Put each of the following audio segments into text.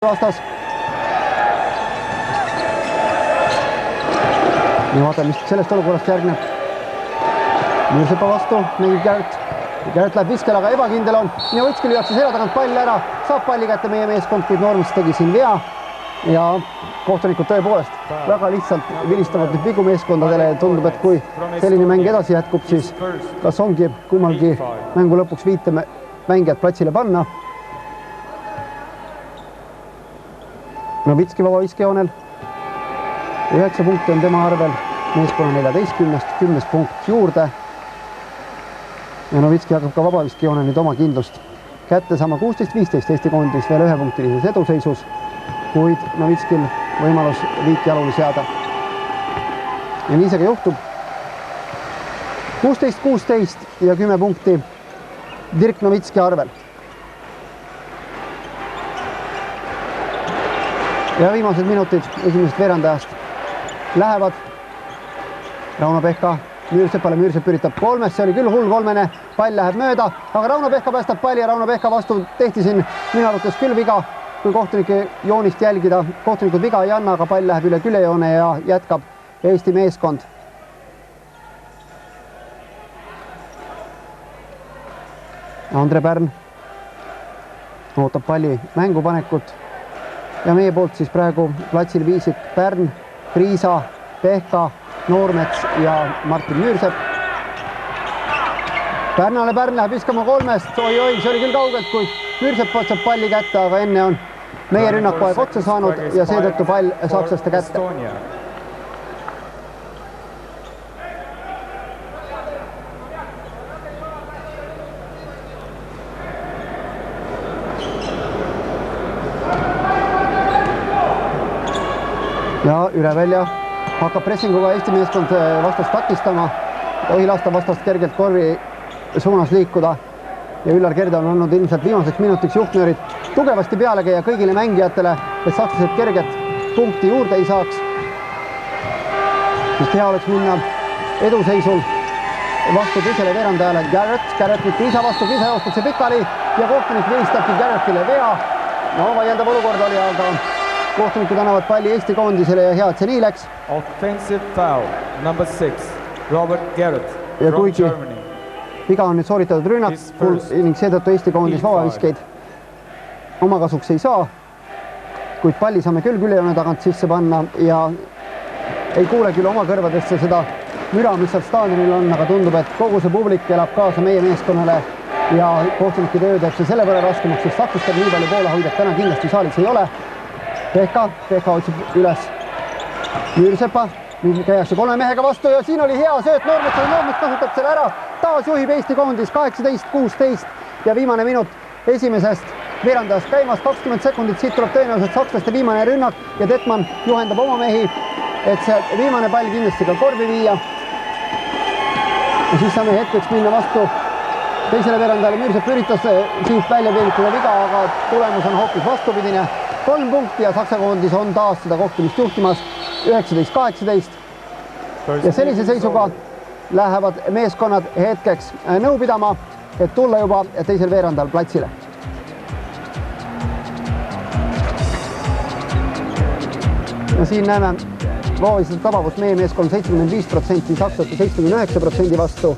vastas. Ja vaatame, mis sellest olukorrast järgneb. Mürsepa vastu, mängib Garrett. Garrett läheb viskele, aga ebakindel on. Novitski lüüakse selja tagant pall ära. Saab palli kätte meie meeskond, kuid Normits tegi siin vea. Ja kohtunikud tõepoolest väga lihtsalt vilistavad nüüd vigu meeskondadele. Tundub, et kui selline mäng edasi jätkub, siis kas ongi kummalgi mängu lõpuks viite mängijad platsile panna. Novitski vaba viskejoonel. 9 punkti on tema arvel. Meeskonna 14-st 10 punkt juurde. Ja Novitski hakkab ka vaba viskejoonel nüüd oma kindlust kätte sama 16-15 Eesti koondis veel 1-punktilises eduseisus, kuid Novitskil võimalus viik jalule seada. Ja nii see ka juhtub. 16-16 ja 10 punkti Dirk Novitski arvel. Ja viimased minutid esimesest veerandajast lähevad. Rauno Pehka Müürsepale, Müürsepp üritab kolmest, see oli küll hull kolmene, pall läheb mööda, aga Rauno Pehka päästab palli ja Rauno Pehka vastu tehti siin minu arvates küll viga, kui kohtunike joonist jälgida. Kohtunikud viga ei anna, aga pall läheb üle küljejoone ja jätkab Eesti meeskond. Andre Pärn ootab palli mängupanekut. Ja meie poolt siis praegu platsil viisid Pärn, Kriisa, Pehka, Noormets ja Martin Müürsepp. Pärn läheb viskama kolmest. Oi, see oli küll kaugelt, kui Müürsepp otsab palli kätte, aga enne on meie rünnakuaeg otsa saanud ja seetõttu pall sakslaste kätte. Ja üle välja hakkab pressinguga Eesti meeskond vastast takistama. Tohi lasta vastast kergelt korvi suunas liikuda. Ja Üllar Kerde on olnud ilmselt viimaseks minutiks juhtnöörid tugevasti peale käia kõigile mängijatele, et sakslased kerget punkti juurde ei saaks. Sest hea oleks minna eduseisul vastu teisele veerandajale Garrett nüüd Kriisa vastu, Kriisa joostakse pikali ja kohtunik vilistabki Garrettile vea. No vaieldav olukord oli, aga kohtunikud annavad palli Eesti koondisele ja hea, et see nii läks. Offensive foul, number 6, Robert Garrett from Germany. Viga on nüüd sooritatud rünnakul ning seetõttu Eesti koondis vabaviskeid oma kasuks ei saa, kuid palli saame küll küljejoone tagant sisse panna ja ei kuule küll oma kõrvadesse seda müra, mis seal staadionil on, aga tundub, et kogu see publik elab kaasa meie meeskonnale ja kohtunike töö teeb see selle võrra raskemaks, sest saklastel nii palju poolehoidjad täna kindlasti saalis ei ole. Pehka otsib üles Müürsepa, nüüd käiakse 3 mehega vastu ja siin oli hea sööt Noormetsale, Noormets kasutab selle ära. Taas juhib Eesti koondis 18-16 ja viimane minut esimesest veerandajast käimas, 20 sekundit, siit tuleb tõenäoliselt sakslaste viimane rünnak ja Detman juhendab oma mehi, et see viimane pall kindlasti ka korvi viia. Ja siis saame hetkeks minna vastu teisele veerandajale. Müürsepp üritas siit välja piiritada viga, aga tulemus on hoopis vastupidine. 3 punkti ja Saksa koondis on taas seda kohtumist juhtimas 19-18 ja sellise seisuga lähevad meeskonnad hetkeks nõu pidama, et tulla juba teisel veerandal platsile. Ja siin näeme vaaviliselt tabavust meie meeskond 75%, sakslaste 79% vastu.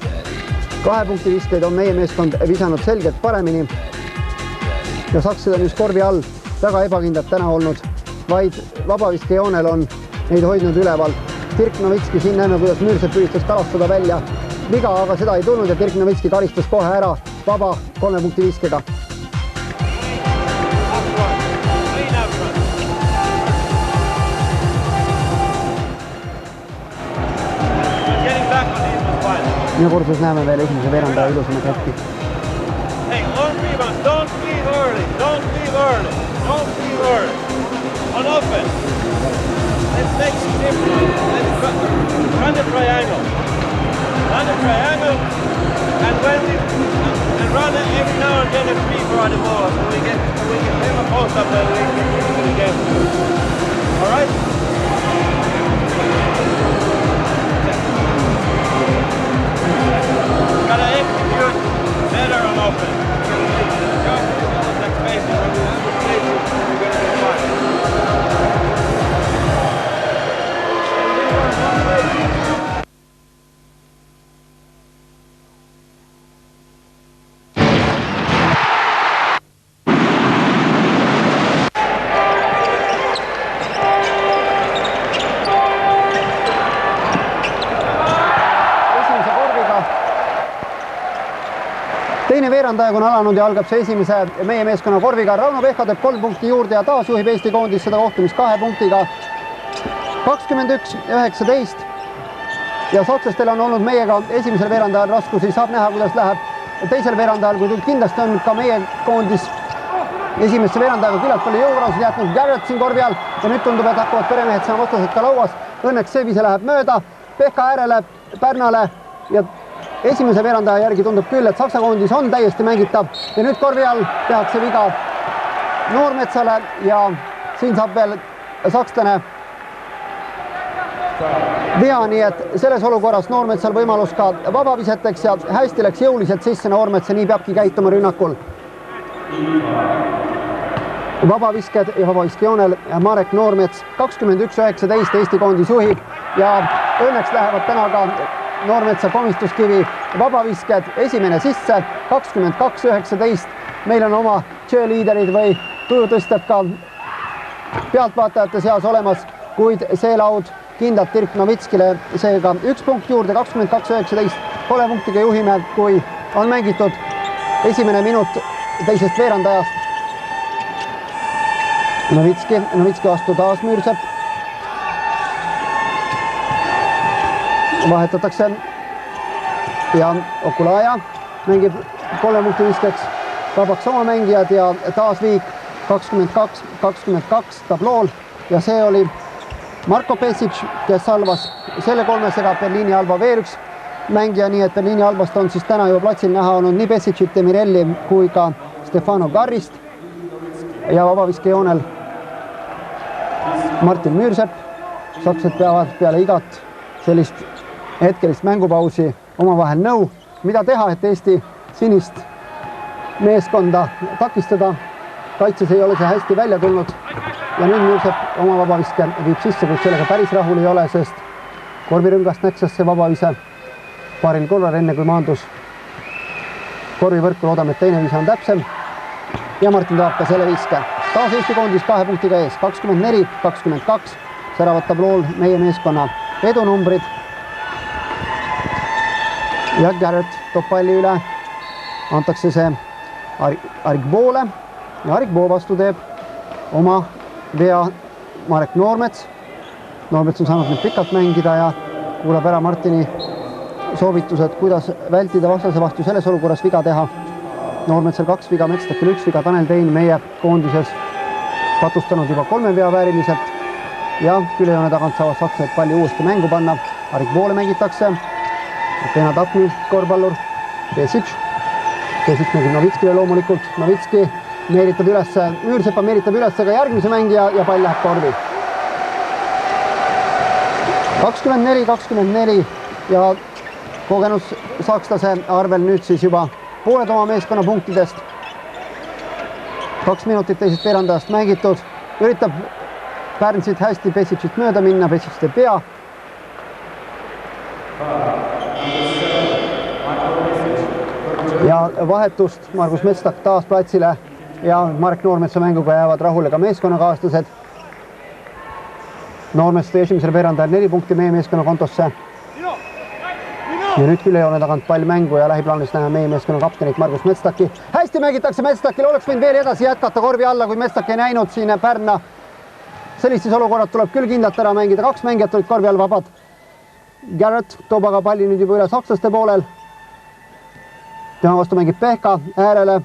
2 punkti viskeid on meie meeskond visanud selgelt paremini ja sakslased on just korvi all väga ebakindlad täna olnud, vaid vabaviskejoonel on neid hoidnud üleval. Dirk Novitski, siin näeme, kuidas Müürsepp üritas kalastada välja viga, aga seda ei tulnud ja Dirk Novitski karistas kohe ära vaba 3 punkti viskega. Ja kursus näeme veel esimese veerandaja ilusamat hetki. Hey, long rebound, don't leave early. Don't leave early. On offense. Let's make some difference. Let's run the triangle. And when we run every now and then a free for the ball, so we can have a post up and we can get into the game. All right? Gotta execute better on offense. Next phase, we're going to be fine. veerandajaga on alanud ja algab see esimese meie meeskonna korviga. Rauno Pehka teeb 3 punkti juurde ja taas juhib Eesti koondis seda kohtumist 2 punktiga. 21-19 ja sakslastel on olnud meiega esimesel veerandajal raskusi, saab näha, kuidas läheb teisel veerandajal, kui kindlasti on ka meie koondis esimesse veerandajaga küllalt palju jõuvarasid jätnud. Garrett siin korvi all ja nüüd tundub, et hakkavad peremehed saama vastased ka lauas. Õnneks Sevise läheb mööda Pehka äärele, Pärnale ja esimese veerandaja järgi tundub küll, et Saksa koondis on täiesti mängitav ja nüüd korvi all tehakse viga Noormetsale ja siin saab veel sakslane vea, nii et selles olukorras Noormetsal võimalus ka vabaviseteks ja hästi läks jõuliselt sisse Noormets ja nii peabki käituma rünnakul. Vabavisked ja vabaviskejoonel Marek Noormets 21-19 Eesti koondis juhib ja õnneks lähevad täna ka Noormetsa komistuskivi vabavisked, esimene sisse 22-19. Meil on oma cheerleaderid või tujutõstjad ka pealtvaatajate seas olemas, kuid see laud kindlalt Dirk Novitskile, seega 1 punkt juurde, 22-19. 3 punktiga juhime, kui on mängitud esimene minut teisest veerandajast. Novitski vastu taas Müürsepp. Vahetatakse ja Okulaja mängib 3 punkti viskeks vabaks oma mängijad ja taas viik 22-22 tablool ja see oli Marko Pesic, kes salvas selle 3-sega Berliini Alba veel üks mängija, nii et Berliini Albast on siis täna juba platsil näha olnud nii Pesicit, Demirelli kui ka Stefano Garrist ja vabaviskejoonel Martin Müürsepp. Sakslased peavad peale igat sellist hetkelist mängupausi omavahel nõu, mida teha, et Eesti sinist meeskonda takistada. Kaitses ei ole see hästi välja tulnud ja nüüd Müürsepp oma vabaviske viib sisse, kuid sellega päris rahul ei ole, sest korvirüngast näksas see vabavise paaril korral enne kui maandus korvivõrku. Loodame, et teine vise on täpsem ja Martin tahab ka selle viske. Taas Eesti koondis 2 punktiga ees, 24-22, säravad tablool meie meeskonna edunumbrid. Ja Garrett toob palli üle, antakse see Arik Boole ja Arik Boo vastu teeb oma vea Marek Noormets. Noormets on saanud nüüd pikalt mängida ja kuulab ära Martini soovitused, kuidas vältida vastase vastu selles olukorras viga teha. Noormetsal 2 viga, Metstakil 1 viga, Tanel Tein meie koondises patustanud juba 3 vea vääriliselt ja külejoone tagant saavad sakslased palli uuesti mängu panna. Arik Boole mängitakse, Pena Tapni korvpallur, Pesic mängib Novitskile loomulikult, Novitski meelitab üles, Müürsepa meelitab üles ka järgmise mängija ja pall läheb korvi. 24-24 ja kogenus sakslase arvel nüüd siis juba pooled oma meeskonna punktidest. 2 minutit teisest veerandajast mängitud, üritab Pärnsit hästi Pesicit mööda minna, Pesic teeb vea. Ja vahetust Margus Metstak taas platsile ja Marek Noormetsa mänguga jäävad rahule ka meeskonnakaaslased. Noormets tõi esimesel veerandajal 4 punkti meie meeskonna kontosse. Ja nüüd külejoone tagant pall mängu ja lähiplaanis näha meie meeskonna kaptenit Margus Metstaki. Hästi mängitakse Metstakil, oleks võinud veel edasi jätkata korvi alla, kui Metstak ei näinud siin Pärna. Sellistes olukorrad tuleb küll kindlalt ära mängida, 2 mängijat olid korvi all vabad. Garrett toob aga palli nüüd juba üle sakslaste poolel. Tema vastu mängib Pehka äärele,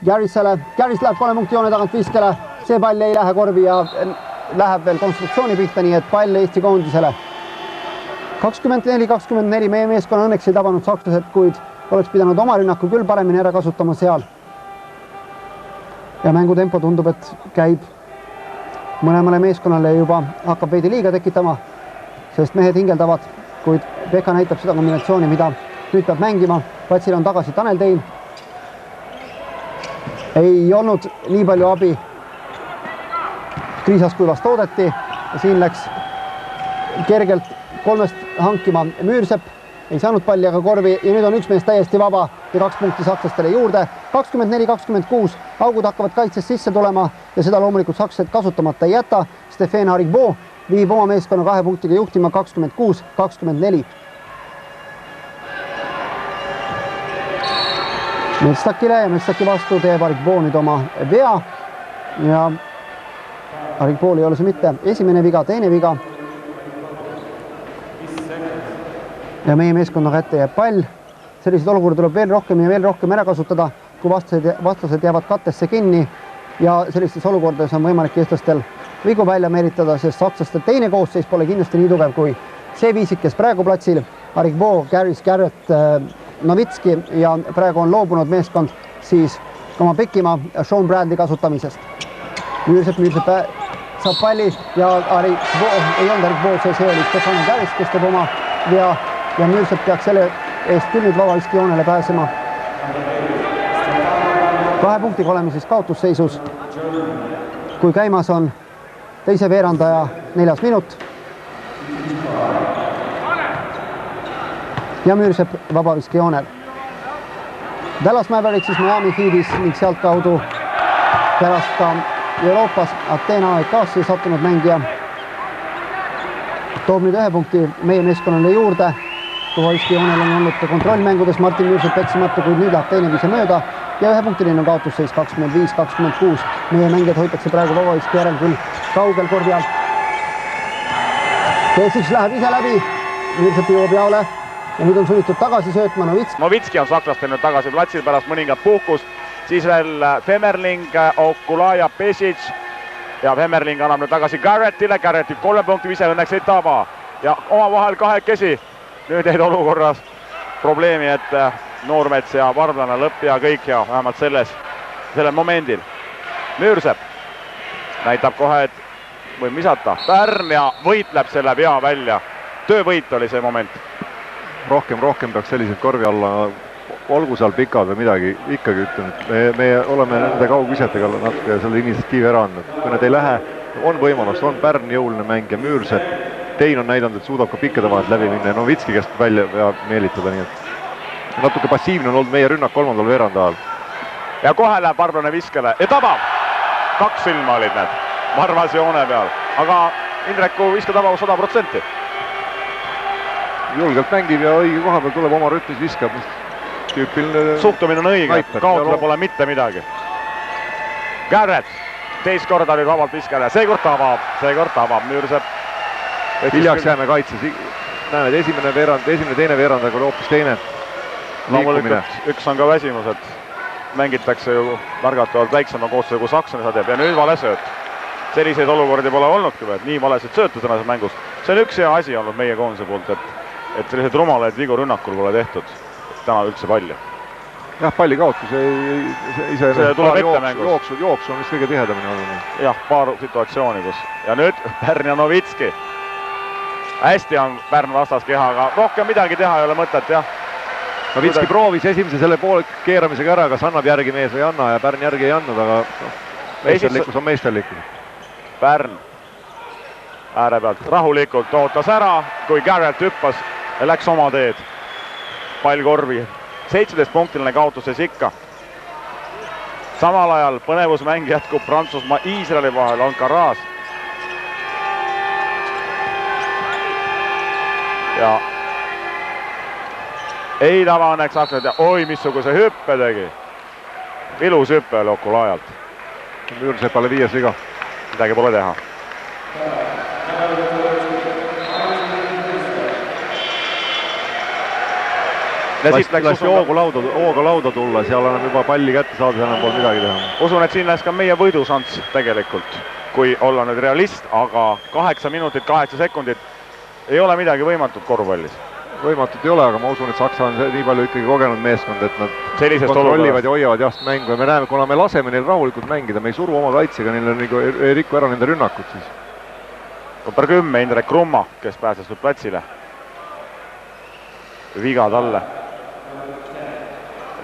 Garrisele. Garris läheb 3 punkti joone tagant viskele. See pall ei lähe korvi ja läheb veel konstruktsiooni pihta, nii et pall Eesti koondisele. 24-24 meie meeskonna õnneks ei tabanud sakslased, kuid oleks pidanud oma rünnaku küll paremini ära kasutama seal. Ja mängutempo tundub, et käib mõlemale meeskonnale juba hakkab veidi liiga tekitama, sest mehed hingeldavad, kuid Pehka näitab seda kombinatsiooni, mida nüüd peab mängima. Platsil on tagasi Tanel Tein. Ei olnud nii palju abi kriisas, kui vast oodati. Siin läks kergelt 3-st hankima Müürsepp. Ei saanud palli aga korvi ja nüüd on üks mees täiesti vaba ja 2 punkti sakslastele juurde. 24-26. Augud hakkavad kaitses sisse tulema ja seda loomulikult sakslased kasutamata ei jäta. Stefan Harigbo viib oma meeskonna 2 punktiga juhtima 26-24. Mestakile ja Mestaki vastu teeb Arikbo nüüd oma vea ja Arikbool ei ole see mitte esimene viga, teine viga. Ja meie meeskonna kätte jääb pall. Selliseid olukorda tuleb veel rohkem ära kasutada, kui vastased jäävad kattesse kinni ja sellistes olukordades on võimalik eestlastel vigu välja meelitada, sest sakslaste teine koosseis pole kindlasti nii tugev kui see viisik, kes praegu platsil. Arikbo, Garis, Garrett, Novitski ja praegu on loobunud meeskond siis oma Pekimaa Sean Bradley kasutamisest. Müürsepp saab palli ja Arikbo, ei olnud Arikbo, see oli Stefan Garis, kes teeb oma vea ja Müürsepp peaks selle eest küll nüüd vabaviski joonele pääsema. 2 punktiga oleme siis kaotusseisus, kui käimas on teise veerandaja 4. minut. Ja Müürsepp vabaviski joonel. Dallas Mavericks siis Miami Heatis ning sealt kaudu pärast ka Euroopas Ateena AEK-sse sattunud mängija toob nüüd 1 punkti meie meeskonnale juurde. Vabaviski joonel on olnud ka kontrollmängudes Martin Müürsepp eksimata, kuid nüüd läheb teine viise mööda ja 1 punktiline on kaotusseis 25-26. Meie mängijad hoitakse praegu vabaviski järel küll kaugel korvi alt. Kesic läheb ise läbi, Müürsepp jõuab jaole ja nüüd on sunnitud tagasi söötma Novitski. Novitski on saklastel nüüd tagasi platsil pärast mõningat puhkust, siis veel Femerling, Okulaja, Pesic ja Femerling annab nüüd tagasi Garrettile, Garretti 3 punkti vise õnneks ei taba ja omavahel kahekesi. Nüüd jäid olukorras probleemi, et Noormets ja Varblane lõpp ja kõik ja vähemalt sellel momendil. Müürsepp näitab kohe, et võib misata. Pärn ja võitleb selle vea välja. Töövõit oli see moment. Rohkem peaks selliseid korvi alla, olgu seal pikad või midagi, ikkagi ütlen, et me oleme nende kaugvisetega natuke selle initsiatiivi ära andnud. Kui need ei lähe, on võimalus, on Pärn jõuline mäng ja Müürsepp. Tein on näidanud, et suudab ka pikkade vahelt läbi minna ja Novitski käest välja meelitada, nii et natuke passiivne on olnud meie rünnak 3. veerandajal. Ja kohe läheb Varblane viskele ja tabab. 2 silma olid need Marvase joone peal, aga Indreku viskatabavus 100%. Julgelt mängib ja õige koha peal tuleb oma rütmis viskab. Tüüpiline suhtumine on õige, kaotada pole mitte midagi. Garrett teist korda nüüd vabalt viskele, seekord tabab Müürsepp. Hiljaks jääme kaitses, näed, esimene, teine veerand, aga hoopis teine liikumine. Üks on ka väsimus, et mängitakse ju märgatavalt väiksema koostöö, kui Saksa seda teeb ja nüüd vale sööt. Selliseid olukordi pole olnudki, et nii valesid söötu tänases mängus. See on üks hea asi olnud meie koondise poolt, et sellised rumalaid vigu rünnakul pole tehtud täna üldse palju. Jah, palli kaotus ise jooksu on vist kõige tihedamini olnud. Jah, paar situatsiooni, kus ja nüüd Pärn ja Novitski. Hästi on Pärn vastas keha, aga rohkem midagi teha ei ole mõtet, jah. Novitski proovis esimese selle poole keeramisega ära, kas annab järgi mees või ei anna ja Pärn järgi ei andnud, aga meisterlikkus on meisterlikkus. Pärn ääre pealt rahulikult ootas ära, kui Garrett hüppas ja läks oma teed. Pall korvi. 17-punktiline kaotuses ikka. Samal ajal põnevusmäng jätkub Prantsusmaa Iisraeli vahel, Ankaras. Ja ei tava õnneks Aksel ja oi, missuguse hüppe tegi. Ilus hüppe oli Okulajalt. Müürseppale 5 viga. Midagi pole teha. Lasti hooga lauda tulla, seal on juba palli kätte saada, enam pole midagi teha. Usun, et siin läks ka meie võidusants tegelikult, kui olla nüüd realist, aga 8 minutit, 8 sekundit ei ole midagi võimatut korvpallis. Võimatut ei ole, aga ma usun, et Saksa on nii palju ikkagi kogenud meeskond, et nad sellisest kontrollivad ja hoiavad jast mängu ja me näeme, kuna me laseme neil rahulikult mängida, me ei suru oma kaitsega, neil ei riku ära nende rünnakut siis. Number 10, Indrek Rumma, kes pääses nüüd platsile. Viga talle.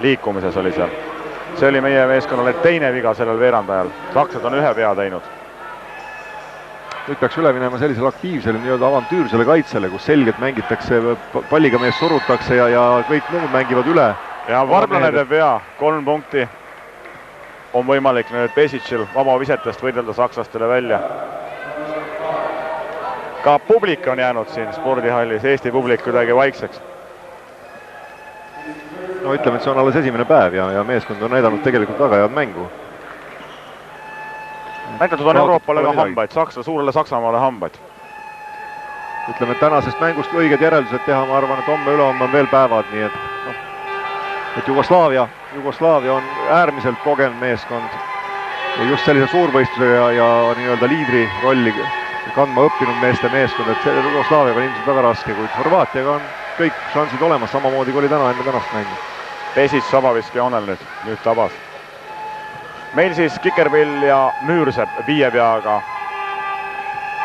Liikumises oli seal. See oli meie meeskonnale teine viga sellel veerandajal. Saksad on 1 vea teinud. Nüüd peaks üle minema sellisele aktiivsele nii-öelda avantüürsele kaitsele, kus selgelt mängitakse, palliga mees surutakse ja kõik muud mängivad üle. Ja Varblane teeb vea, 3 punkti. On võimalik nüüd Pesicil vaba visetest võidelda sakslastele välja. Ka publik on jäänud siin spordihallis, Eesti publik kuidagi vaikseks. no ütleme, et see on alles esimene päev ja meeskond on näidanud tegelikult väga head mängu. Näidatud on Euroopale ka hambaid, suurele Saksamaale hambaid. Ütleme, et tänasest mängust õiged järeldused teha, ma arvan, et homme-ülehomme on veel päevad, nii et et Jugoslaavia on äärmiselt kogenud meeskond ja just sellise suurvõistlusega ja nii-öelda liidri rolli kandma õppinud meeste meeskond, et selle Jugoslaaviaga on ilmselt väga raske, kuid Horvaatiaga on kõik šansid olemas, samamoodi kui oli täna enne tänast mängu. Pesic vabaviskejoonel nüüd tabas. Meil siis Kikerpill ja Müürsepp 5 peaga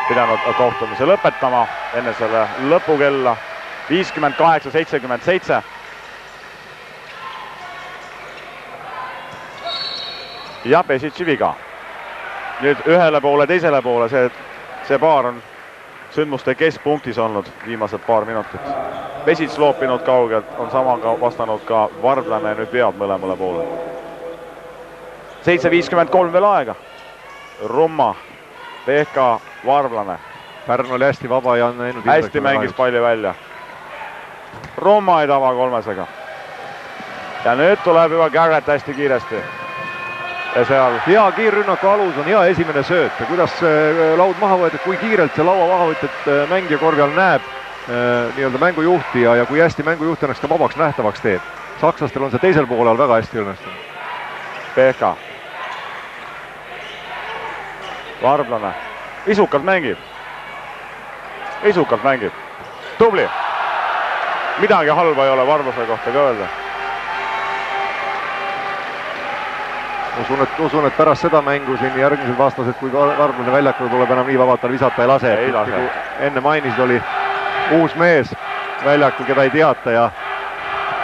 pidanud kohtumise lõpetama enne selle lõpukella 58-77. Ja Pesic'i viga. Nüüd ühele poole, teisele poole, see paar on sündmuste keskpunktis olnud viimased paar minutit. Pesic loopinud kaugelt, on samaga vastanud ka Varblane, nüüd vead mõlemale poole. 7.53 veel aega. Rumma, Pehka, Varblane. Pärn oli hästi vaba ja on näinud hästi mängis palli välja. Rumma ei tava kolmesega. Ja nüüd tuleb juba Garrett hästi kiiresti. Ja seal hea kiirrünnaku alus on hea esimene sööt ja kuidas laud maha võetud, kui kiirelt see laua maha võetud mängija korvi all näeb nii-öelda mängujuhti ja kui hästi mängujuht ennast ka vabaks nähtavaks teeb. Sakslastel on see teisel poolel väga hästi õnnestunud. Pehka. Varblane. Isukalt mängib. Tubli. Midagi halba ei ole Varblase kohta ka öelda. Usun, et pärast seda mängu siin järgmised vastased, kui Varblane väljakule tuleb enam nii vabalt visata ei lase. Enne mainisid oli uus mees väljakul, keda ei teata ja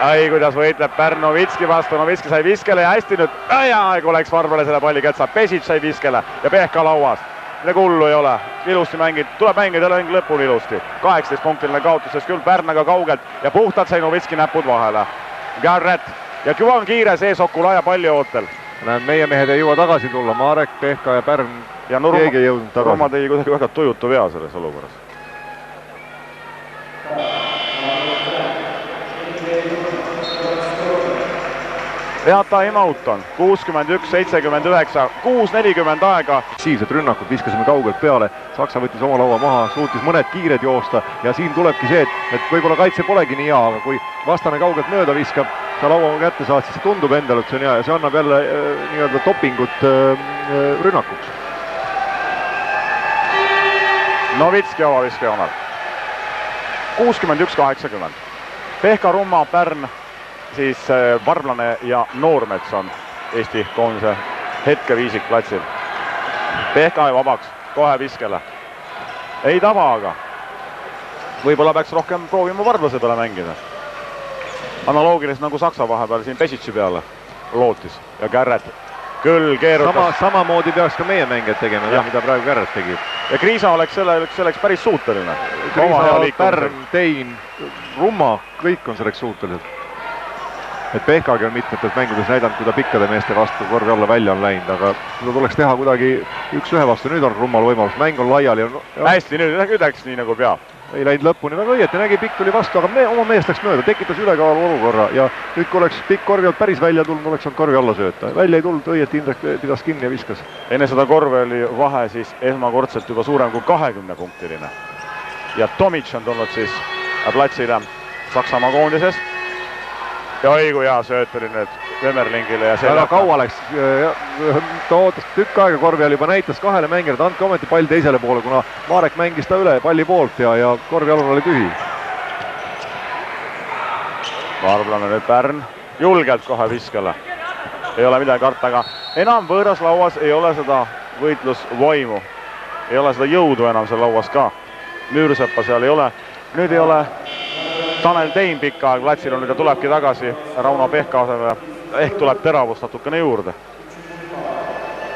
ai, kuidas võitleb Pärn Novitski vastu, Novitski sai viskele ja hästi nüüd aegu läks Varblane selle palli kätsa, Pesic sai viskele ja Pehka lauas. Midagi hullu ei ole, ilusti mängid, tuleb mängida lõpuni ilusti. 18-punktiline kaotuses küll Pärnaga kaugelt ja puhtalt sai Novitski näpud vahele. Garrett ja küva on kiire sees Okulaja palli ootel. Meie mehed ei jõua tagasi tulla, Marek, Pehka ja Pärn ja keegi ei jõudnud tagasi. Roma tegi kuidagi väga tujutu vea selles olukorras. Head time-out on 61-79, 6.40 aega. Siivset rünnakut viskasime kaugelt peale, Saksa võttis oma laua maha, suutis mõned kiired joosta ja siin tulebki see, et võib-olla kaitse polegi nii hea, aga kui vastane kaugelt mööda viskab, sa laua kätte saad, siis see tundub endale, et see on hea ja see annab jälle nii-öelda dopingut rünnakuks. Novitski avaviskejoonel. 61-80. Pehka, Rumma, Pärn, siis Varblane ja Noormets on Eesti koondise hetkeviisik platsil. Pehka ei vabaks, kohe viskele. Ei tava aga. Võib-olla peaks rohkem proovima Varblase peale mängida. Analoogiliselt nagu Saksa vahepeal siin Pesic'i peale lootis ja Garrett küll keerutas. Samamoodi peaks ka meie mängijad tegema, mida praegu Garrett tegi. Ja Kriisa oleks selleks päris suuteline. Kriisa, Pärn, Tein, Rumma, kõik on selleks suutelised. Et Pehkagi on mitmetes mängudes näidanud, kui ta pikkade meeste vastu korvi alla välja on läinud, aga seda tuleks teha kuidagi 1-1 vastu, nüüd on Rummal võimalus, mäng on laiali. Hästi, nüüd läks nii nagu peab. Ei läinud lõpuni, väga õieti, nägi pikk tuli vastu, aga oma meest läks mööda, tekitas ülekaalu olukorra ja nüüd kui oleks pikk korvi alt päris välja tulnud, oleks olnud korvi alla sööta. Välja ei tulnud, õieti Indrek pidas kinni ja viskas. Enne seda korvi oli vahe siis esmakordselt juba suurem kui 20-punktiline. Ja Tomic on tulnud siis platsile Saksamaa koondises. Ja õigu hea sööt oli nüüd Femmerlingile ja see väga kaua läks, ta ootas tükk aega korvi all juba näitas kahele mängijale, et andke ometi pall teisele poole, kuna Marek mängis ta üle palli poolt ja korvi alun oli tühi. Varblane nüüd Pärn, julgelt kohe viskele. Ei ole midagi karta, aga enam võõras lauas ei ole seda võitlusvoimu. Ei ole seda jõudu enam seal lauas ka. Müürseppa seal ei ole. Nüüd ei ole Tanel Tein pikka aeg platsil on, nüüd tulebki tagasi Rauno Pehka asemele, ehk tuleb teravust natukene juurde.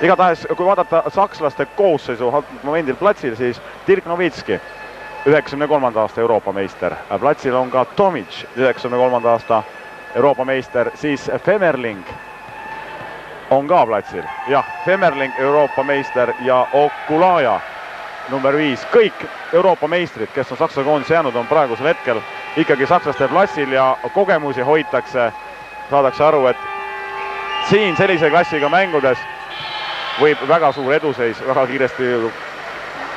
Igatahes, kui vaadata sakslaste koosseisu momendil platsil, siis Dirk Novitski, 93. aasta Euroopa meister. Platsil on ka Tomic, 93. aasta Euroopa meister, siis Femmerling on ka platsil. Jah, Femmerling, Euroopa meister ja Okulaja, number 5. Kõik Euroopa meistrid, kes on Saksa koondis jäänud, on praegusel hetkel ikkagi sakslaste platsil ja kogemusi hoitakse saadakse aru, et siin sellise klassiga mängudes võib väga suur eduseis väga kiiresti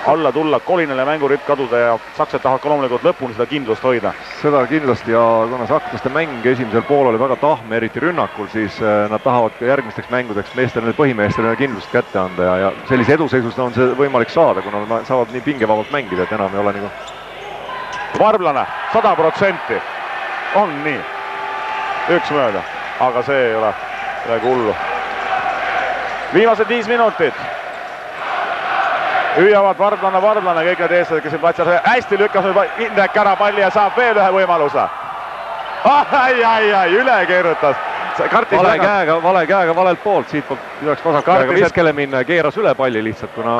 alla tulla, kolinale mänguritt kaduda ja sakslased tahavad ka loomulikult lõpuni seda kindlust hoida. Seda kindlasti ja kuna sakslaste mäng esimesel pool oli väga tahme, eriti rünnakul, siis nad tahavad ka järgmisteks mängudeks meestele, põhimeestele kindlust kätte anda ja sellise eduseisus on see võimalik saada, kuna nad saavad nii pingevabalt mängida, et enam ei ole nagu. Varblane, 100%. On nii. Üks mööda, aga see ei ole midagi hullu. Viimased 5 minutit. Hüüavad Varblane, kõik need eestlased, kes siin platsil hästi lükkas Indrek ära palli ja saab veel ühe võimaluse. Ai, üle keerutas. Vale käega valelt poolt, siit peaks vasak käega viskele minna ja keeras üle palli lihtsalt, kuna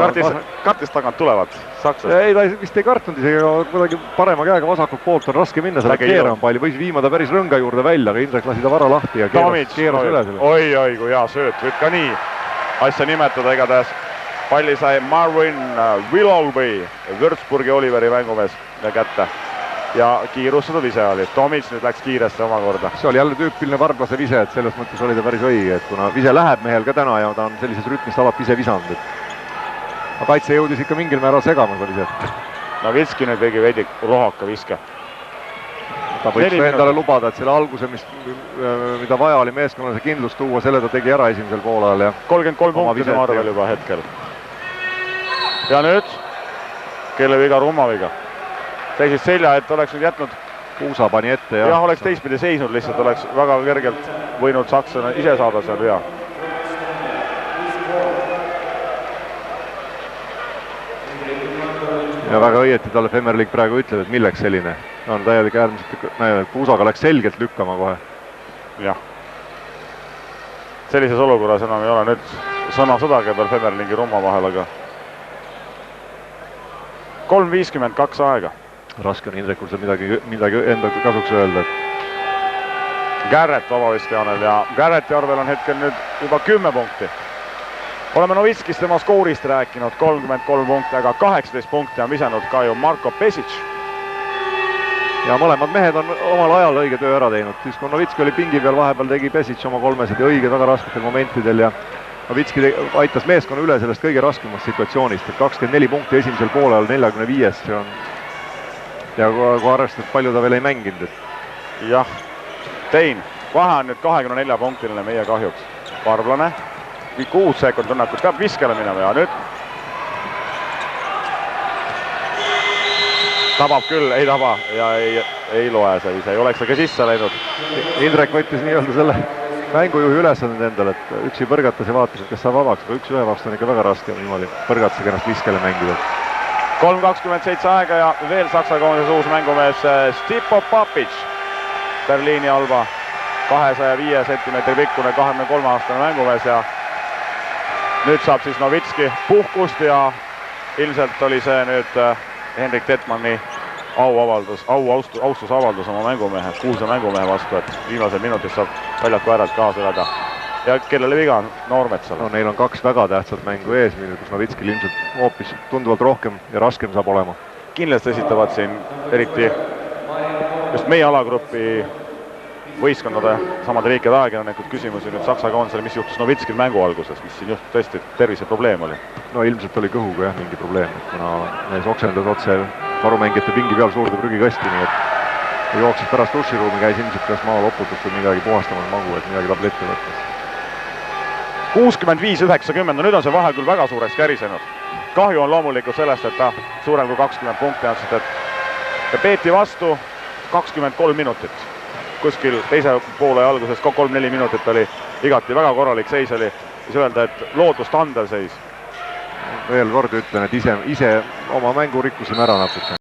kartis tagant tulevad sakslased. Ei, ta vist ei kartunud isegi, kuidagi parema käega vasakult poolt on raske minna, selle keerama palli, võis viima ta päris rõnga juurde välja, aga Indrek lasi ta vara lahti ja keeras üle selle. Oi, kui hea sööt, võib ka nii asja nimetada igatahes. Palli sai Marvin Willoughby, Würzburgi Oliveri mängumees kätte ja kiirustada vise oli. Tomic nüüd läks kiiresti omakorda. See oli jälle tüüpiline Varblase vise, et selles mõttes oli ta päris õige, et kuna vise läheb mehel ka täna ja ta on sellises rütmist alati ise visanud. Aga kaitse jõudis ikka mingil määral segama seda viset. Novitski nüüd tegi veidi rohaka viske. Ta võiks endale lubada, et selle alguse, mida vaja oli meeskonnale see kindlust tuua, selle ta tegi ära esimesel poolajal ja 33 punkti tema arvel juba hetkel. Ja nüüd kelle viga, Rumma viga. Seisis selja, et oleks nüüd jätnud. Kuusa pani ette ja. Jah, oleks teistpidi seisnud lihtsalt, oleks väga kergelt võinud sakslane ise saada seal vea. Ja väga õieti talle Femmerling praegu ütleb, et milleks selline. On täielik äärmiselt, Kuusaga läks selgelt lükkama kohe. Jah. Sellises olukorras enam ei ole nüüd sõna-sõdage peal Femmerlingi Rumma vahel, aga 3.52 aega. Raske on Indrekul seal midagi enda kasuks öelda. Garrett vabaviskajanel ja Garretti arvel on hetkel nüüd juba 10 punkti. Oleme Novitskist tema skoorist rääkinud, 33 punkti, aga 18 punkti on visanud ka ju Marko Pesic. Ja mõlemad mehed on omal ajal õige töö ära teinud. Siis kui Novitski oli pingi peal, vahepeal tegi Pesic oma kolmesed ja õige väga rasketel momentidel ja Novitski aitas meeskonna üle sellest kõige raskemast situatsioonist, et 24 punkti esimesel poolel 45, see on ja kui arvestad, palju ta veel ei mänginud. Jah, Tein, vahe on nüüd 24 punktiline meie kahjuks. Varblane, 6 sekund rünnakut, peab viskele minema ja nüüd tabab küll, ei taba ja ei loe see vise, ei oleks ta ka sisse läinud. Indrek võttis nii-öelda selle mängujuhi ülesanded endale, et üksi põrgatas ja vaatas, et kas saab vabaks, aga üks ühe vastu on ikka väga raske niimoodi põrgatasega ennast viskele mängida. 3.27 aega ja veel Saksa koondise uus mängumees Stipo Papic, Berliini Alba, 205 sentimeetri pikkune 23-aastane mängumees ja nüüd saab siis Novitski puhkust ja ilmselt oli see nüüd Henrik Detmanni austusavaldus oma mängumehe, kuulsa mängumehe vastu, et viimasel minutis saab väljaku äärelt kaasa elada. Ja kellele viga on? Noormetsal. No, neil on 2 väga tähtsat mängu ees, kus Novitskil ilmselt hoopis tunduvalt rohkem ja raskem saab olema. Kindlasti esitavad siin eriti just meie alagrupi võistkondade samade riikide ajakirjanikud küsimusi nüüd Saksa koondisele, mis juhtus Novitskil mängu alguses, mis siin just tõesti tervise probleem oli. No ilmselt oli kõhuga jah mingi probleem, kuna neis oksendas otse varumängijate pingi peal suurde prügikasti, nii et jooksis pärast duširuumi, käis ilmselt kas maa loputust või midagi puhastamas magu, et midagi tablette võttes. 65-90, no nüüd on see vahe küll väga suureks kärisenud. Kahju on loomulikult sellest, et ta suurem kui 20 punkti on, sest et peeti vastu 23 minutit. Kuskil teise poole alguses 3-4 minutit oli igati väga korralik seis oli, siis öelda, et lootust andev seis. Veel kord ütlen, et ise oma mängu rikkusime ära natuke.